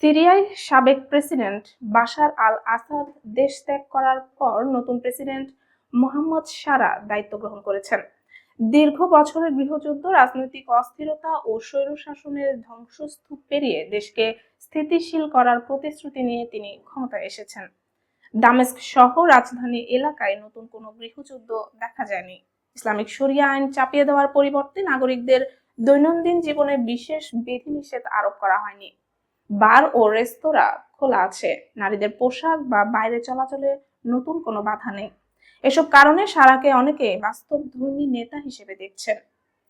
সিরিয়ায় সাবেক president Bashar আল আসাদ দেশ ত্যাগ করার পর নতুন প্রেসিডেন্ট মোহাম্মদ সারা দায়িত্ব গ্রহণ করেছেন। দীর্ঘ বছরের গৃহযুদ্ধ, রাজনৈতিক অস্থিরতা ও স্বৈরশাসনের ধ্বংসস্তূপ পেরিয়ে দেশকে স্থিতিশীল করার প্রতিশ্রুতি নিয়ে তিনি ক্ষমতায় এসেছেন। দামেস্ক সহ রাজধানী এলাকায় নতুন কোনো গৃহযুদ্ধ দেখা যায়নি। ইসলামিক শরিয়া আইন চাপিয়ে দেওয়ার পরিবর্তে নাগরিকদের দৈনন্দিন জীবনে বিশেষ বিধিনিষেধ আরোপ করা হয়নি। বার ও রেস্তোরাঁ খোলা আছে, নারীদের পোশাক বা বাইরে চলাচলে নতুন কোনো বাধা নেই। এসব কারণে সারাকে অনেকে বাস্তবধর্মী নেতা হিসেবে দেখছেন।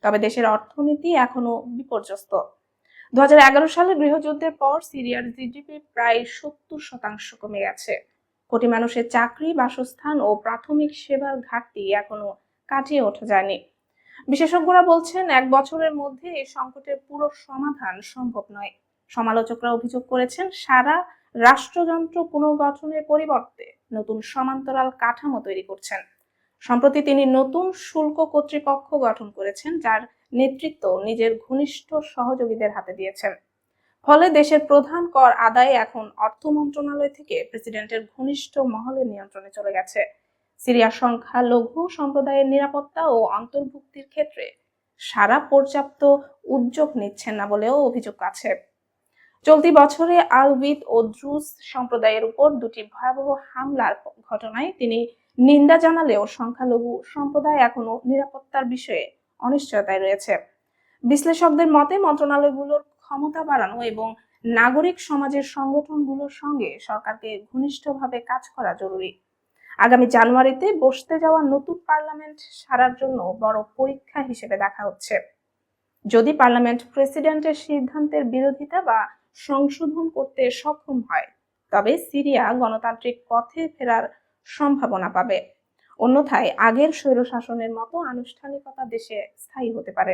তবে দেশের অর্থনীতি এখনো বিপর্যস্ত। 2011 সালে গৃহযুদ্ধের পর সিরিয়ার জিডিপি প্রায় 70% কমে গেছে। কোটি মানুষের চাকরি, বাসস্থান ও প্রাথমিক সেবার ঘাটতি এখনো কাটিয়ে ওঠা যায়নি। বিশেষজ্ঞরা বলছেন, 1 বছরের মধ্যে এই সংকটের পুরো সমাধান সম্ভব নয়। সমালোচকরা অভিযোগ করেছেন, সারা রাষ্ট্রযন্ত্র পুনর্গঠনের পরিবর্তে নতুন সমান্তরাল কাঠামো তৈরি করছেন। সম্প্রতি তিনি নতুন শুল্ক কর্তৃপক্ষ গঠন করেছেন, যার নেতৃত্ব নিজের ঘনিষ্ঠ সহযোগীদের হাতে দিয়েছেন। ফলে দেশের প্রধান কর আদায় এখন অর্থ মন্ত্রণালয় থেকে প্রেসিডেন্টের ঘনিষ্ঠ মহলের নিয়ন্ত্রণে চলে গেছে। সিরিয়ার সংখ্যালঘু সম্প্রদায়ের নিরাপত্তা ও অন্তর্ভুক্তির ক্ষেত্রে সারা পর্যাপ্ত উদ্যোগ নিচ্ছেন না বলেও অভিযোগ আছে। চলতি বছরে আলবিদ ও দ্রুজ সম্প্রদায়ের উপর 2টি ভয়াবহ হামলার ঘটনায় তিনি নিন্দা জানালেও সংখ্যালঘু সম্প্রদায় এখনো নিরাপত্তার বিষয়ে অনিশ্চয়তায় রয়েছে। বিশ্লেষকদের মতে, মন্ত্রণালয়গুলোর ক্ষমতা বাড়ানো এবং নাগরিক সমাজের সংগঠনগুলোর সঙ্গে সরকারকে ঘনিষ্ঠভাবে কাজ করা জরুরি। আগামী জানুয়ারিতে বসতে যাওয়া নতুন পার্লামেন্ট সারার জন্য বড় পরীক্ষা হিসেবে দেখা হচ্ছে। যদি পার্লামেন্ট প্রেসিডেন্টের সিদ্ধান্তের বিরোধিতা বা সংশোধন করতে সক্ষম হয়, তবে সিরিয়া গণতান্ত্রিক পথে ফেরার সম্ভাবনা পাবে। অন্যথায় আগের স্বৈরশাসনের মতো আনুষ্ঠানিকতা দেশে স্থায়ী হতে পারে।